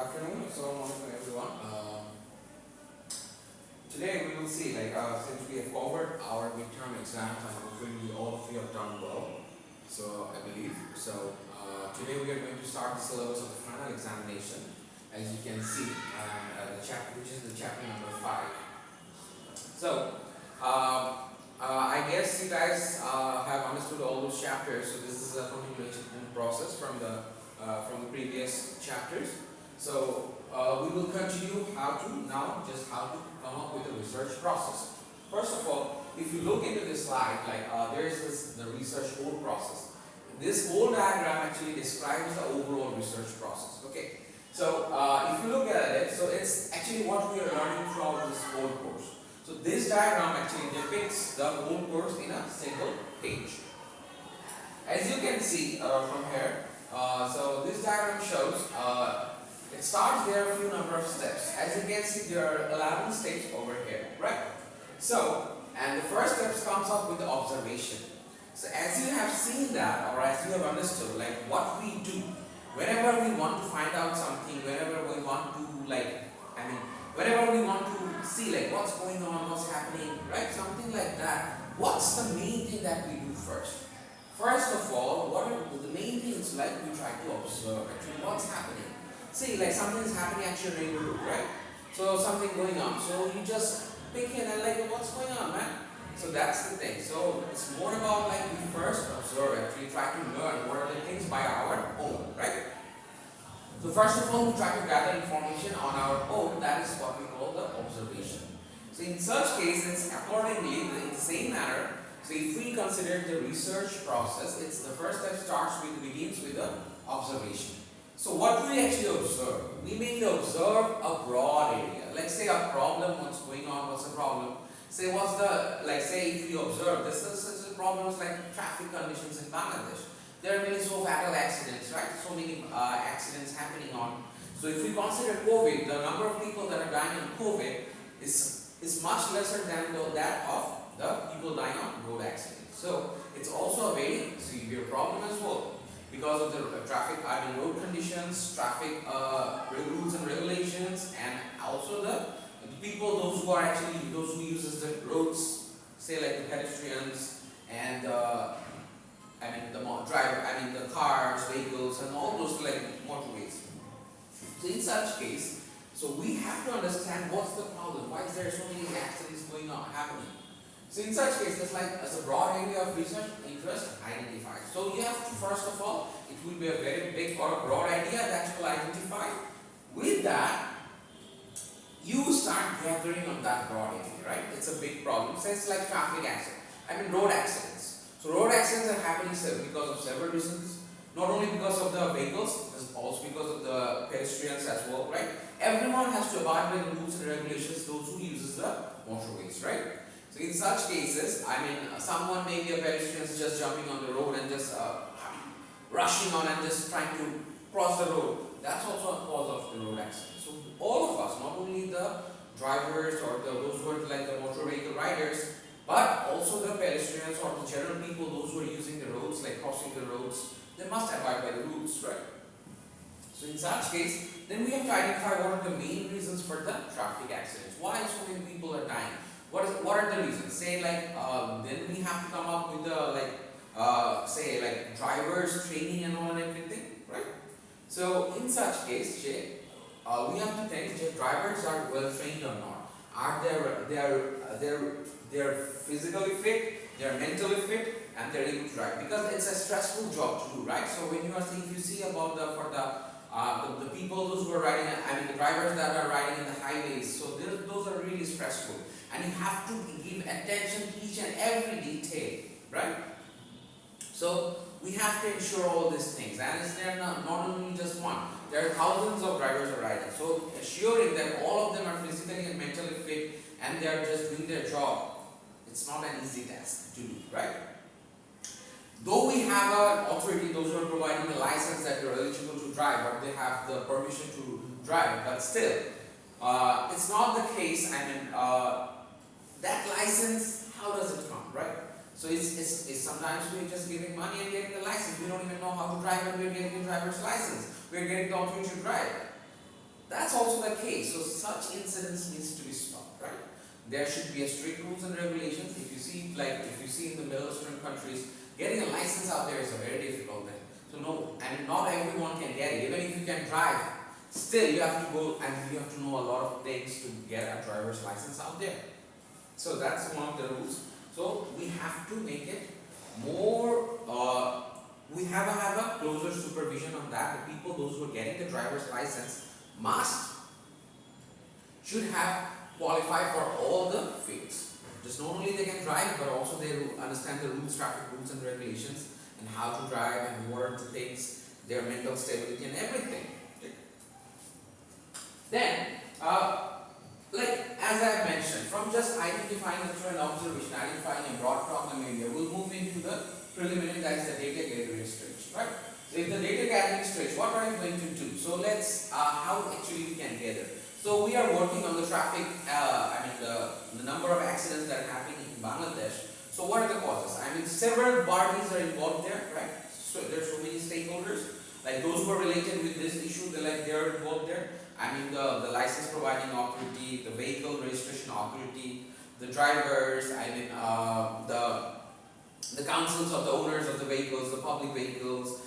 afternoon. Assalamu alaikum everyone. Today we will see, since we have covered our midterm exams and hopefully all of you have done well, so I believe. So today we are going to start the syllabus of the final examination, as you can see, the chapter which is the chapter number 5. So I guess you guys have understood all those chapters. So this is a continuation process from the previous chapters. So we will continue how to come up with a research process. First of all, if you look into this slide, there is the research whole process. This whole diagram actually describes the overall research process. Okay. So if you look at it, so it's actually what we are learning throughout this whole course. So this diagram actually depicts the whole course in a single page. As you can see from here, so this diagram shows it starts there a few number of steps. As you can see, there are 11 steps over here, right? So, and the first step comes up with the observation. So as you have seen that, or as you have understood, what we do whenever we want to find out something, whenever we want to whenever we want to see what's going on, what's happening, right? Something like that. What's the main thing that we do first? First of all, what are the main things we try to observe actually what's happening. See, something is happening at your neighborhood, right? So something going on. So you just pick in and what's going on, man? So that's the thing. So it's more about we first observe, actually try to learn what are the things by our own, right? So first of all, we try to gather information on our own. That is what we call the observation. So in such cases, accordingly, in the same manner, so if we consider the research process, it's the first step begins with the observation. So what do we actually observe? We may observe a broad area. Let's say a problem, what's going on, what's the problem? Say say if we observe, this is problems like traffic conditions in Bangladesh. There are many fatal accidents, right? So many accidents happening on. So if we consider COVID, the number of people that are dying on COVID is much lesser than that of the people dying on road accidents. So it's also a very severe problem as well because of the road conditions, traffic rules and regulations, and also the people, those who uses the roads, say the pedestrians and the cars, vehicles, and all those motorways. So in such case, so we have to understand what's the problem. Why is there so many accidents happening? So in such cases, as a broad area of research interest identified. So you have to, first of all, it will be a very big or a broad idea that you will identify. With that, you start gathering on that broad area, right? It's a big problem. So it's like traffic accidents, road accidents. So road accidents are happening because of several reasons. Not only because of the vehicles, but also because of the pedestrians as well, right? Everyone has to abide by the rules and regulations, those who uses the motorways, right? So in such cases, someone may be a pedestrian just jumping on the road and just rushing on and just trying to cross the road. That's also a cause of the road accident. So all of us, not only the drivers or those who are the motor vehicle riders, but also the pedestrians or the general people, those who are using the roads, crossing the roads, they must abide by the rules, right? So in such case, then we have to identify what are the main reasons for the traffic accidents. Why so many people are dying? What are the reasons? Say then we have to come up with the drivers training and all and everything, right? So in such case, we have to think drivers are well trained or not. Are they're physically fit, they're mentally fit, and they're able to drive, because it's a stressful job to do, right? So when if you see about the people, those who are riding, the drivers that are riding in the highways, so those are really stressful, and you have to give attention to each and every detail, right? So we have to ensure all these things, and it's there not only just one. There are thousands of drivers are riding, so assuring that all of them are physically and mentally fit and they are just doing their job, it's not an easy task to do, right? Though we have an authority, those who are providing a license that you're eligible to drive, or they have the permission to drive, but still, it's not the case. That license, how does it come, right? So it's sometimes we're just giving money and getting the license. We don't even know how to drive, and we're getting a driver's license. We're getting the authority to drive. case. So such incidents needs to be stopped, right? There should be a strict rules and regulations. If you see in the Middle Eastern countries, getting a license out there is a very difficult thing. So no, and not everyone can get it. Even if you can drive, still you have to go and you have to know a lot of things to get a driver's license out there. So that's one of the rules. So we have to make it more. We have a closer supervision on that. The people, those who are getting the driver's license, should have qualified for all the fields. Just not only they can drive, but also they understand the rules, traffic rules and regulations, and how to drive and what are the things, their mental stability and everything. Then, like as I mentioned, from just identifying the trend observation, identifying a broad problem area, we'll move into the preliminary, that is the data gathering stage, right? So if the data gathering stage, what are you going to do? So let's, how actually we can gather. So we are working on the traffic, the number of accidents that are happening in Bangladesh. So what are the causes? Several parties are involved there, right? So there are so many stakeholders, like those who are related with this issue, they're involved there. The license providing authority, the vehicle registration authority, the drivers, the councils of the owners of the vehicles, the public vehicles,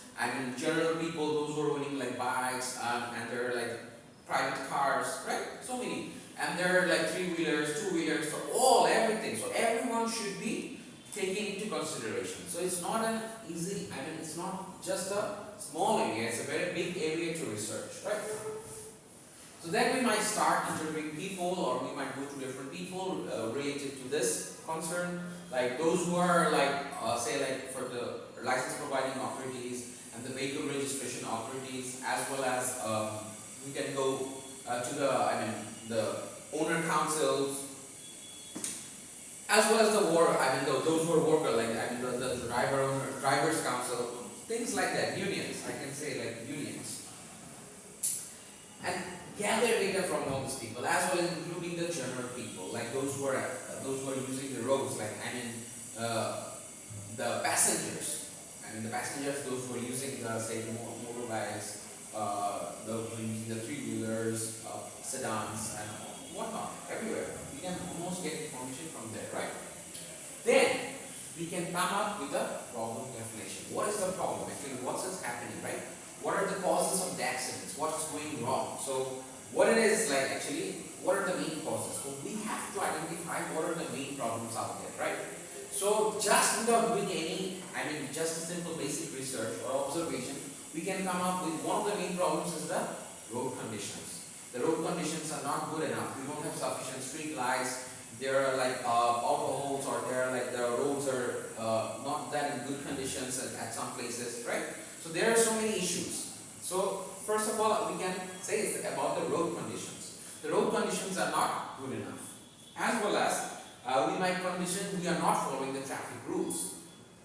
general people, those who are owning like bikes, and there are like private cars, right? So many. And there are like 3-wheelers, 2-wheelers, so everything. So everyone should be taken into consideration. So it's not an easy, it's not just a small area, it's a very big area to research, right? So then we might start interviewing people, or we might go to different people related to this concern, like those who are for the license providing authorities and the vehicle registration authorities, as well as we can go to the owner councils, as well as those who are worker, the drivers council, things like that, unions, I can say like unions, and gather data from all these people, as well as including the general people, like those who are using the roads, the passengers, those who are using the motorbikes, those who are using the 3-wheelers, sedans, and whatnot, everywhere. We can almost get information from there, right? Then we can come up with a problem definition. What is the problem? Actually, what's happening, right? What are the causes of the accidents? What's going wrong? So what it is what are the main causes? So we have to identify what are the main problems out there, right? So just without doing any, just a simple basic research or observation, we can come up with one of the main problems is the road conditions. The road conditions are not good enough. We don't have sufficient street lights. There are potholes, or there are the roads are not that in good conditions at some places, right? So there are so many issues. So first of all, we can say it's about the road conditions. The road conditions are not good enough. As well as we might condition we are not following the traffic rules.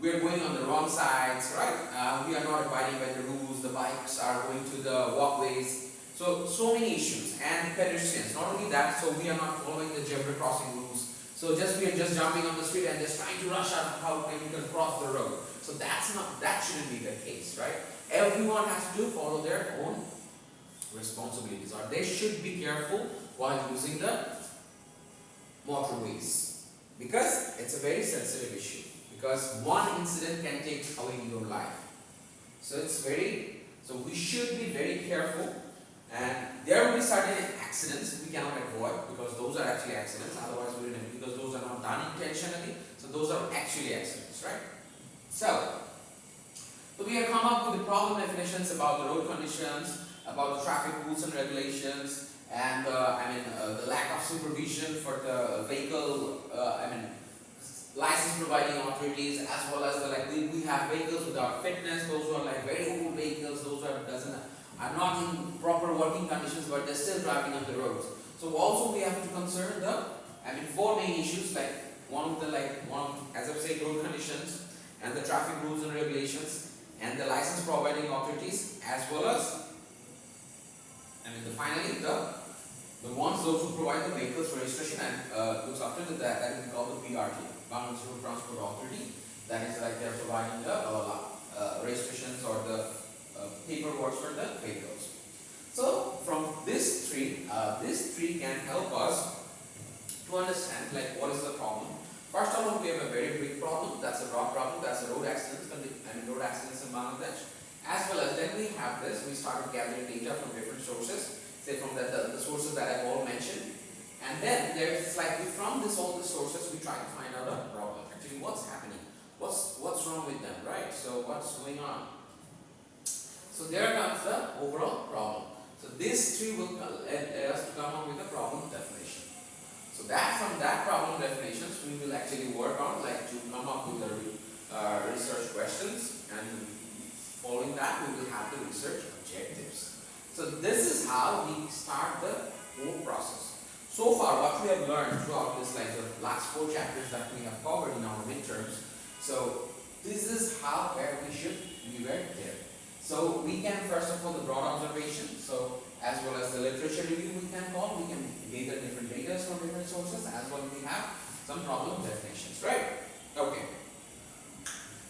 We are going on the wrong sides, right? We are not abiding by the rules. The bikes are going to the walkways. So many issues. And pedestrians, not only that, so we are not following the zebra crossing rules. So we are just jumping on the street and just trying to rush out how we can cross the road. So that shouldn't be the case, right? Everyone has to follow their own responsibilities, or they should be careful while using the motorways, because it's a very sensitive issue, because one incident can take away your life. So we should be very careful, and there will be certain accidents we cannot avoid, because those are actually accidents, otherwise we wouldn't, because those are not done intentionally, so those are actually accidents, right? So we have come up with the problem definitions about the road conditions, about the traffic rules and regulations, and the lack of supervision for the vehicle, license providing authorities, as well as we have vehicles without fitness, those who are very old vehicles, those are not in proper working conditions, but they're still driving on the roads. So also we have to concern the 4 main issues, as I've said, road conditions and the traffic rules and regulations, and the license providing authorities, as well as finally those who provide the vehicles registration and looks after that we call the BRT, Bangladeshi Road Transport Authority. That is they're providing the registrations or the paperwork for the vehicles. So from this tree can help us to understand like what is the problem. First of all, we have a very big problem. That's a road problem. That's a road accidents. Road accidents in Bangladesh. As well as then we have this. We started gathering data from different sources. Say from the sources that I've all mentioned. And then there's like from all the sources we try to find out a problem. Actually, what's happening? What's wrong with them, right? So what's going on? So there comes the overall problem. So this tree will let us to come up with a problem definition. So that from that problem definitions we will actually work on like to come up with the research questions, and following that we will have the research objectives. So this is how we start the whole process. So far what we have learned throughout this like the last 4 chapters that we have covered in our midterms. So this is how where we should be there. So we can first of all the broad observation. So as well as the literature review we can gather different data from different sources, as well as we have some problem definitions, right? Okay.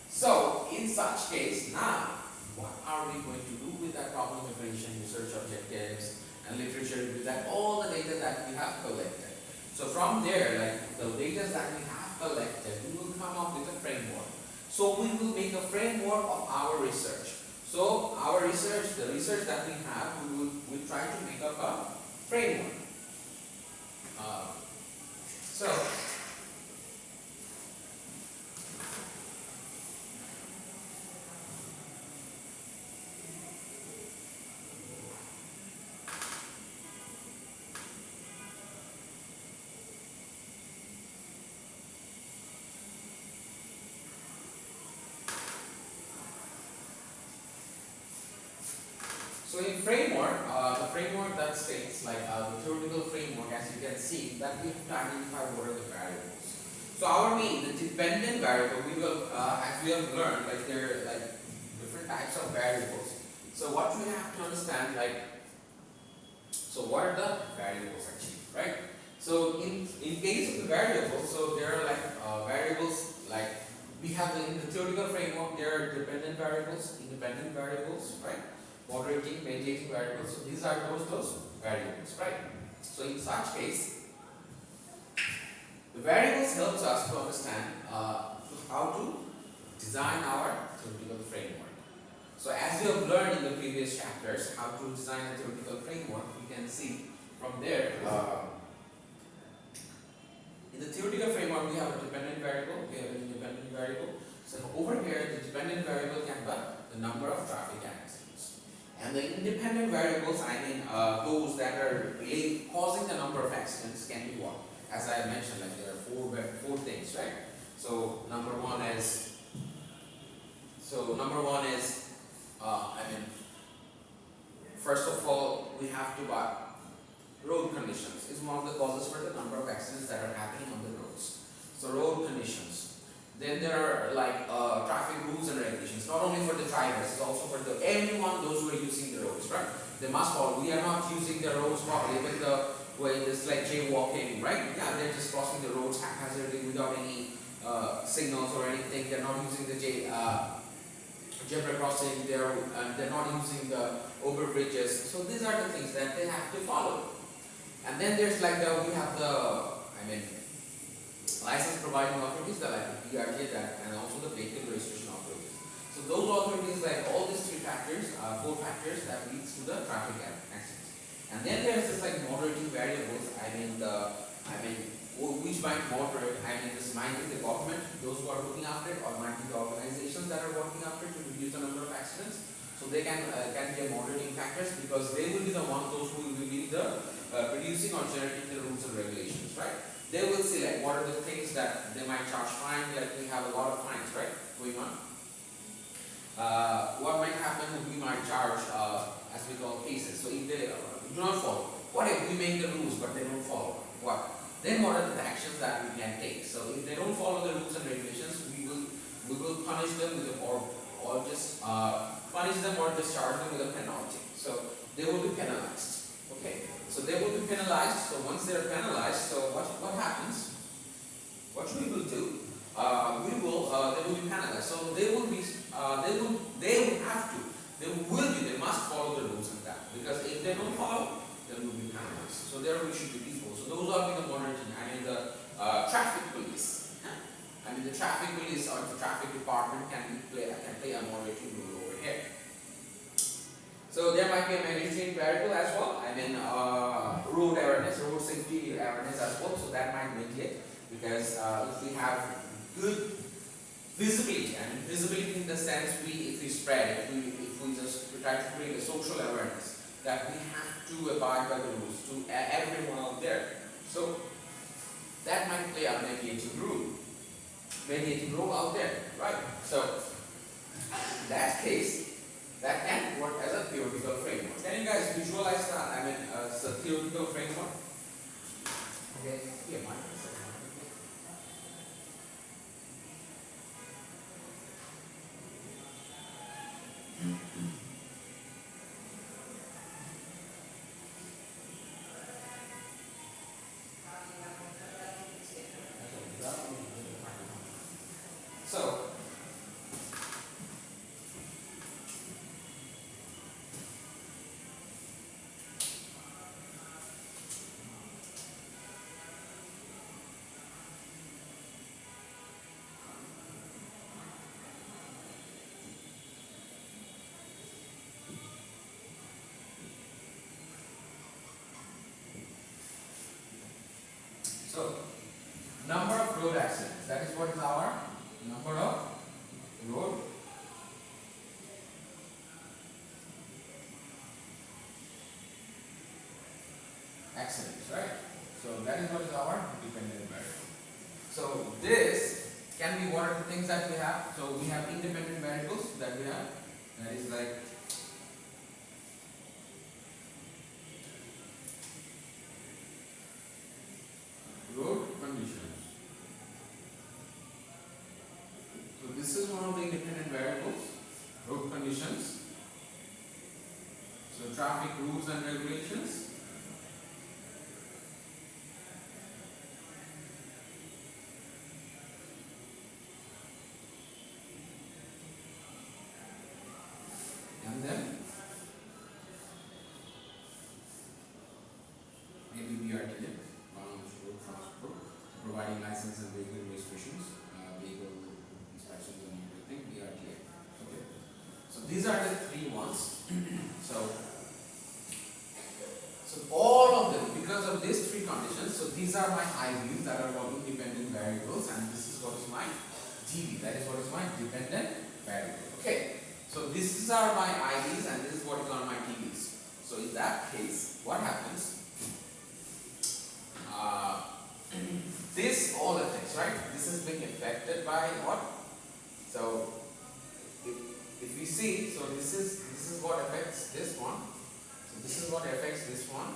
So in such case now what are we going to do with that problem definition, research objectives and literature review, that all the data that we have collected. So from there, like the data that we have collected, we will come up with a framework. So we will make a framework of our research. So our research, the research that we have, we'll try to make up a framework. So in framework, the framework that states like the theoretical framework, as you can see, that we have to identify what are the variables. So our main, the dependent variable, we will, as we have learned, like there are like different types of variables. So what we have to understand, like, so what are the variables actually, right? So in case of the variables, so there are like variables like we have in the theoretical framework there are dependent variables, independent variables, right? Moderating, mediating variables. So these are those variables, right? So in such case, the variables helps us to understand how to design our theoretical framework. So as we have learned in the previous chapters how to design a theoretical framework, we can see from there. In the theoretical framework, we have a dependent variable, we have an independent variable. So over here, the dependent variable can be the number of traffic accidents. And the independent variables, I mean those that are really causing the number of accidents can be what? As I mentioned, like there are four things, right? So number one is, first of all, we have to road conditions is one of the causes for the number of accidents that are happening on the roads. So road conditions. Then there are like traffic rules and regulations, not only for the drivers, it's also for everyone, those who are using the roads, right? They must follow. We are not using the roads properly, even the way it's like jaywalking, right? Yeah, they're just crossing the roads haphazardly without any signals or anything. They're not using the zebra crossing. They're not using the over bridges. So these are the things that they have to follow. And then there's like we have license providing authorities, like the BRTA and also the vehicle registration authorities. So those authorities, like all these 4 factors that leads to the traffic accidents. And then there's this like moderating variables. Which might moderate. This might be the government, those who are looking after it, or might be the organizations that are working after it to reduce the number of accidents. So they can be a moderating factors because they will be the ones those who will be the producing or generating the rules and regulations, right? They will see like what are the things that they might charge fine, like we have a lot of fines, right, going on. What might happen if we might charge, as we call cases. So if they do not follow, what if we make the rules but they don't follow? What? Then what are the actions that we can take? So if they don't follow the rules and regulations, we will punish them with or just punish them or just charge them with a penalty. So they will be penalized. Okay. So they will be penalized. So once they are penalized, so what happens? What we will do? They will be penalized. So they must follow the rules and that. Because if they don't follow, they will be penalized. So they there should be people. So those are the monitoring. I mean the traffic police. I mean the traffic police or the traffic department can play a monitoring role over here. So there might be a mandatory variable as well. I mean road awareness, road safety awareness as well. So that might mediate because if we have good visibility, and visibility in the sense if we spread, if we just try to create a social awareness that we have to abide by the rules to everyone out there. So that might play a mediating role out there, right? So in that case, that can work as a theoretical framework. Can you guys visualize that? I mean, as a theoretical framework. Okay, here, Mike. So, number of road accidents, that is what is our number of road accidents, right? So that is what is our dependent variable. So this can be what are the things that we have. So we have independent variables that we have, that is like road conditions. So this is one of the independent variables, road conditions. So traffic rules and regulations. And then maybe BRT, providing license and vehicle registrations, vehicle inspections and everything, BRTA. Okay. So these are the three ones. so all of them, because of these three conditions, so these are my IVs that are called independent variables, and this is what is my DV, that is what is my dependent variable. Okay. So these are my IVs and this is what is on my DVs. So in that case, what happens? This all affects, right? This is being affected by what? So if we see, so this is what affects this one. So this is what affects this one,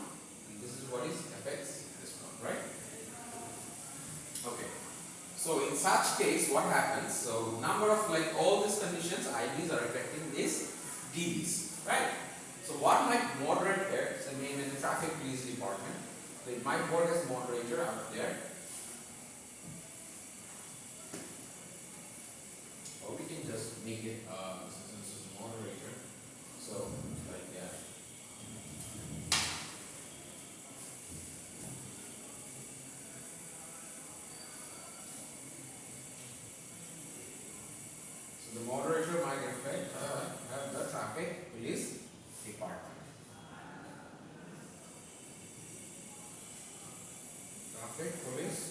and this is what affects this one, right? Okay. So in such case, what happens? So number of all these conditions, IVs are affecting these DVs, right? So what might moderate here? So maybe in the traffic police department, so it might work as moderator out there. Or we can just make it since this is moderator. So it's like that. So the moderator might affect the traffic police department. Traffic police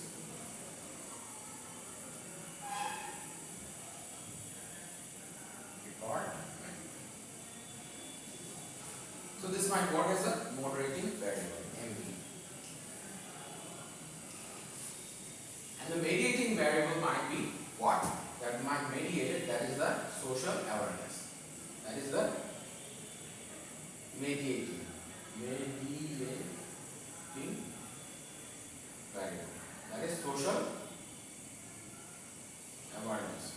department. So this might work as a moderating variable, MV. And the mediating variable might be what? That might mediate it, that is the social awareness. That is the mediating variable. That is social awareness.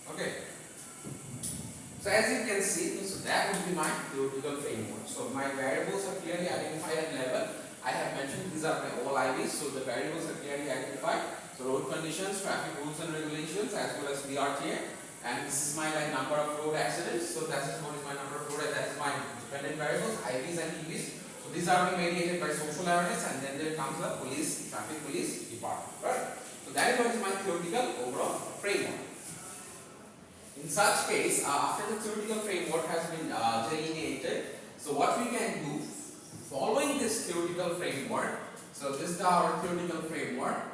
Okay. So as you can see, so that would be my theoretical framework. So my variables are clearly identified at level. I have mentioned these are my all IVs, so the variables are clearly identified. So road conditions, traffic rules and regulations, as well as BRTA. And this is my number of road accidents. So that is what is my number of road. That is my dependent variables, IVs and EVs. So these are being mediated by social awareness, and then there comes the police, traffic police department, right? So that is what is my theoretical overall framework. In such case, after the theoretical framework has been delineated, so what we can do following this theoretical framework, so this is our theoretical framework.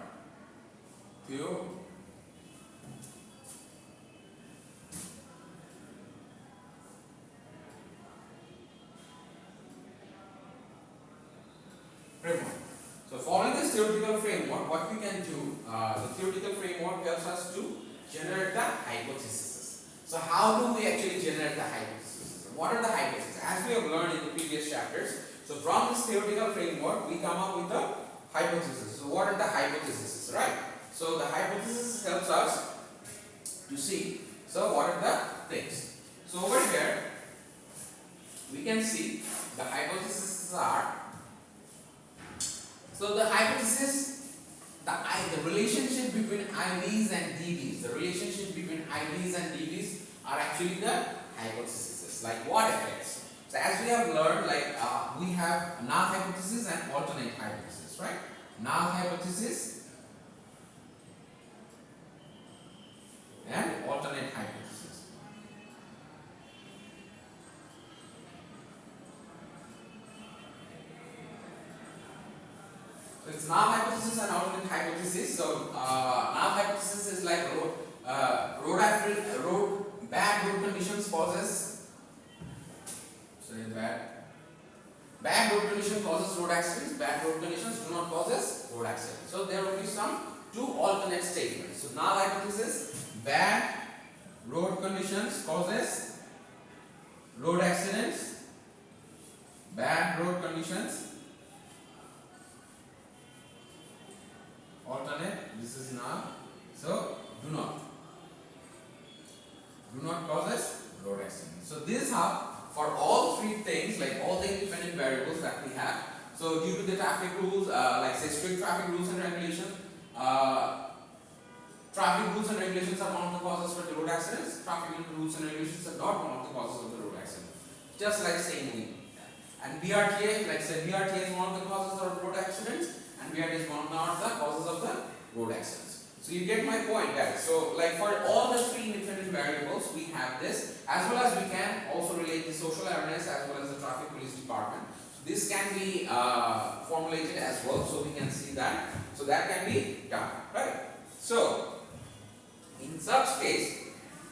So following this theoretical framework, what we can do, the theoretical framework helps us to generate the hypotheses. So how do we actually generate the hypotheses? What are the hypotheses? As we have learned in the previous chapters, so from this theoretical framework, we come up with the hypothesis. So what are the hypotheses, right? So the hypothesis helps us to see, so what are the things? So over here, we can see the hypotheses are, so the hypothesis, the relationship between IVs and DVs, the relationship between IVs and DVs are actually the hypotheses. Like what effects? So as we have learned, like we have null hypothesis and alternate hypothesis, right? Null hypothesis and alternate hypothesis. So it's null hypothesis and alternate hypothesis. So null hypothesis is like bad road conditions causes. Bad road condition causes road accidents. Bad road conditions do not causes road accidents. So there will be some two alternate statements. So null hypothesis: bad road conditions causes road accidents. Bad road conditions. Alternate. This is null. So do not causes road accidents. So this is how. For all three things, like all the independent variables that we have, so due to the traffic rules, like say strict traffic rules and regulations, traffic rules and regulations are one of the causes for the road accidents. Traffic rules and regulations are not one of the causes of the road accident. Just like saying we. And BRTA, like say BRTA is one of the causes of road accidents, and BRTA is one of the causes of the road accidents. So you get my point, guys. So like for all the three independent variables, we have this, as well as we can also relate the social awareness as well as the traffic police department. This can be formulated as well, so we can see that. So that can be done, right? So in such case,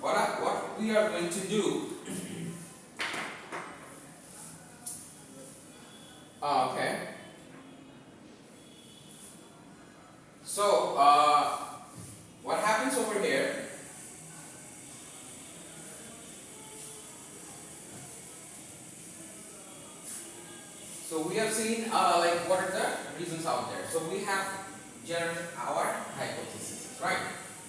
what we are going to do? Okay. So what happens over here? So we have seen like what are the reasons out there. So we have generated our hypothesis, right?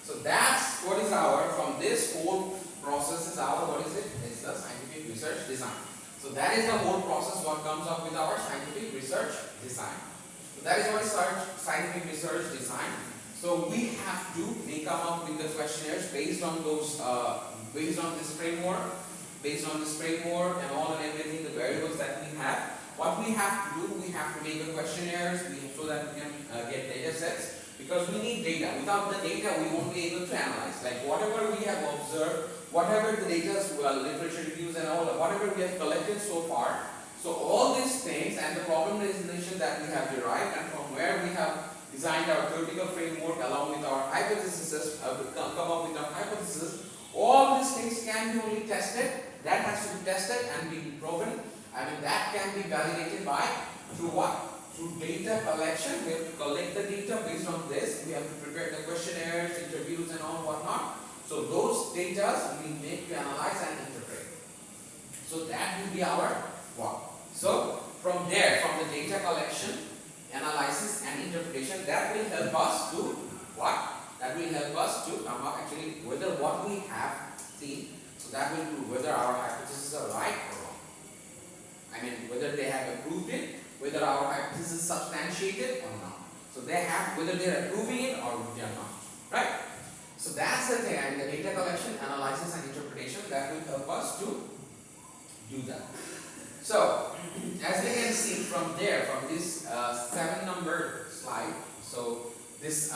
So that's what is our, from this whole process is our, what is it? It's the scientific research design. So that is the whole process what comes up with our scientific research design. So that is what is our scientific research design. So we have to come up with the questionnaires based on those, based on this framework and all and everything, the variables that we have. What we have to do, we have to make the questionnaires so that we can get data sets, because we need data. Without the data, we won't be able to analyze. Like whatever we have observed, whatever the data, literature reviews and all, whatever we have collected so far. So all these things and the problem definition that we have derived, and from where we have designed our theoretical framework along with our hypothesis, come up with our hypothesis, all these things can be only tested. That has to be tested and be proven. I mean, that can be validated by, through what? Through data collection. We have to collect the data based on this. We have to prepare the questionnaires, interviews and all whatnot. So those data we make to analyze and interpret. So that will be our work. So from there, from the data collection, analysis and interpretation, that will help us to what? That will help us to come up actually whether what we have seen, so that will prove whether our hypotheses are right or wrong. I mean, whether they have approved it, whether our hypothesis is substantiated or not. So they have, whether they are approving it or they are not. Right? So that's the thing. I mean, the data collection, analysis and interpretation, that will help us to do that. So, as we can see from there, from this 7 number slide, so this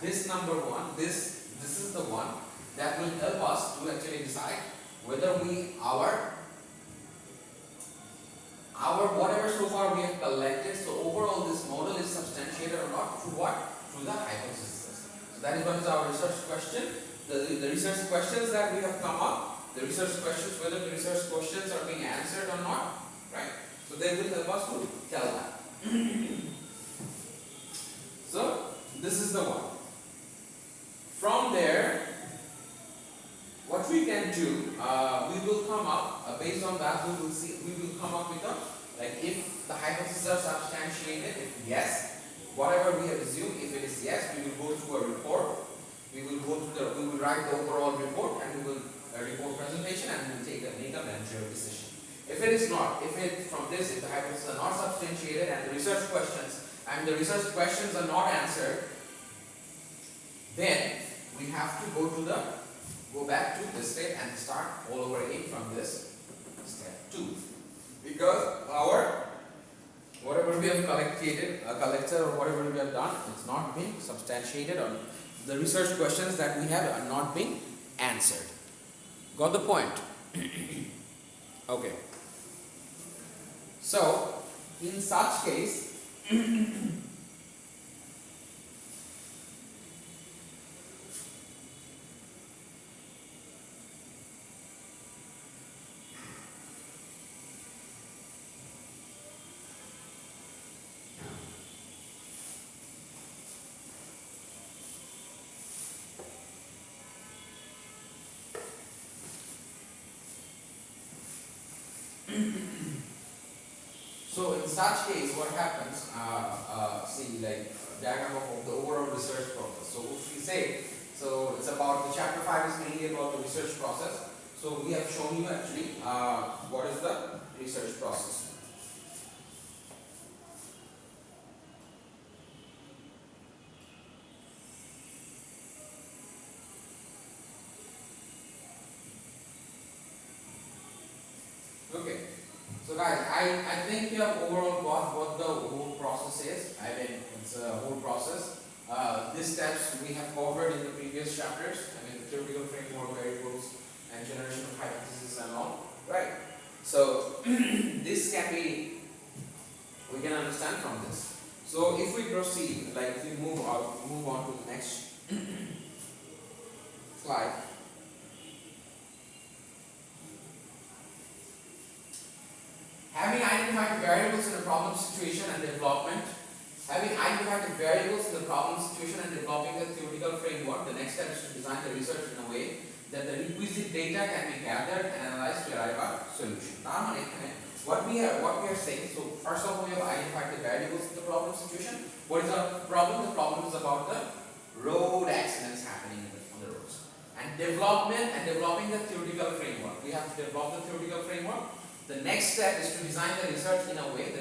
this number one, this is the one that will help us to actually decide whether our whatever so far we have collected, so overall this model is substantiated or not through what? Through the hypothesis. So that is what is our research question. The research questions that we have come up, the research questions, whether the research questions are being answered or not, right? So they will help us to tell that. So this is the one. From there, what we can do, we will come up based on that. We will come up with a, like, if the hypotheses are substantiated. If yes, whatever we have assumed, if it is yes, we will go through a report. We will write the overall report, and we will report presentation, and we will make a managerial decision. If it is not, if the hypotheses are not substantiated, and the research questions are not answered, then we have to go back to this step and start all over again from this step 2, because whatever we have collected or whatever we have done, it's not being substantiated, or the research questions that we have are not being answered. Got the point? Okay. So in such case, what happens, see, like, diagram of the overall research process. So if we say, so it's about, the chapter 5 is mainly about the research process. So we have shown you actually what is the research process. Okay. So guys, I think you have overall got what the whole process is. I mean, it's a whole process. These steps we have covered in the previous chapters. I mean, the theoretical framework, variables, and generation of hypotheses and all. Right. So this can be, we can understand from this. So if we proceed, like if we move on to the next slide. Having identified the variables in the problem situation and development, having identified the variables in the problem situation and developing the theoretical framework, the next step is to design the research in a way that the requisite data can be gathered and analyzed to arrive at a solution. What we are saying, so first of all we have identified the variables in the problem situation. What is the problem? The problem is about the road accidents happening on the roads. And developing the theoretical framework. We have to develop the theoretical framework. The next step is to design the research in a way,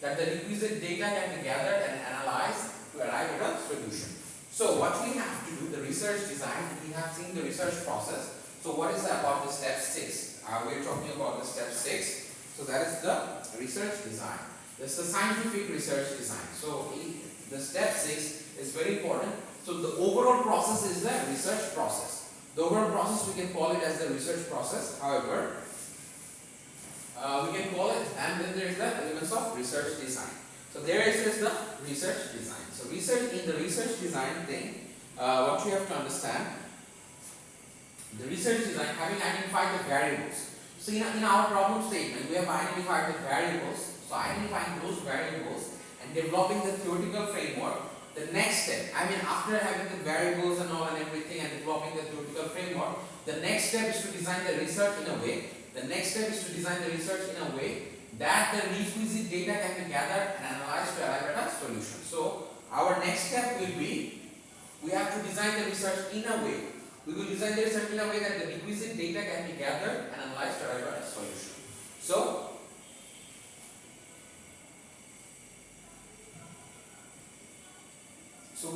that the requisite data can be gathered and analyzed to arrive at a solution. So what we have to do, the research design, we have seen the research process. So what is that about the step 6? We're talking about the step 6. So that is the research design. That's the scientific research design. So the step 6 is very important. So the overall process is the research process. The overall process, we can call it as the research process. However, we can call it, and then there is the elements of research design. So there is the research design. So in the research design thing, what you have to understand, the research design, having identified the variables. So in our problem statement, we have identified the variables. So identifying those variables and developing the theoretical framework. The next step, I mean, after having the variables and all and everything and developing the theoretical framework, the next step is to design the research in a way. That the requisite data can be gathered and analyzed to arrive at a solution. So our next step will be, we have to design the research in a way. We will design the research in a way that the requisite data can be gathered and analyzed to arrive at a solution. So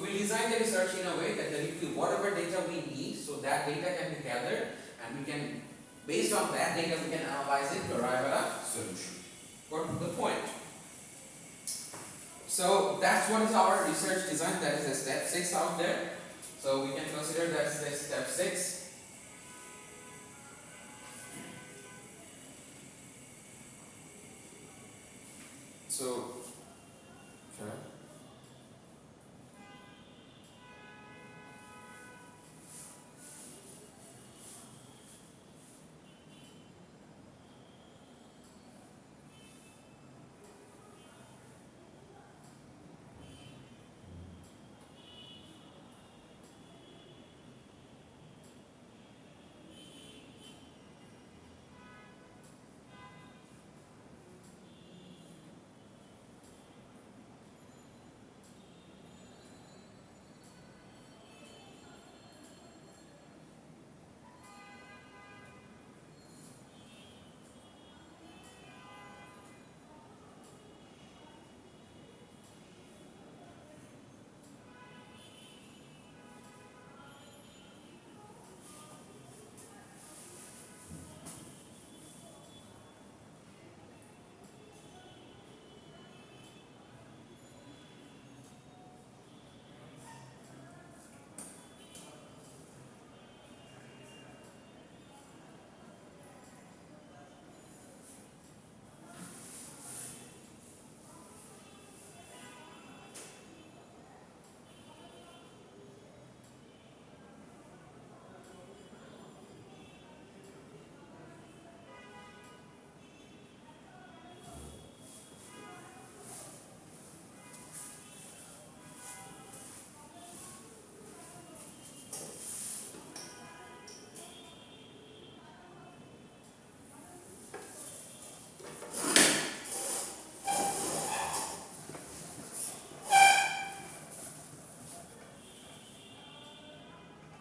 we design the research in a way that whatever data we need, so that data can be gathered and we can Based on that data, we can analyze it to arrive at a solution. Got the point? So that's what is our research design. That is a step 6 out there. So we can consider that's the step 6. So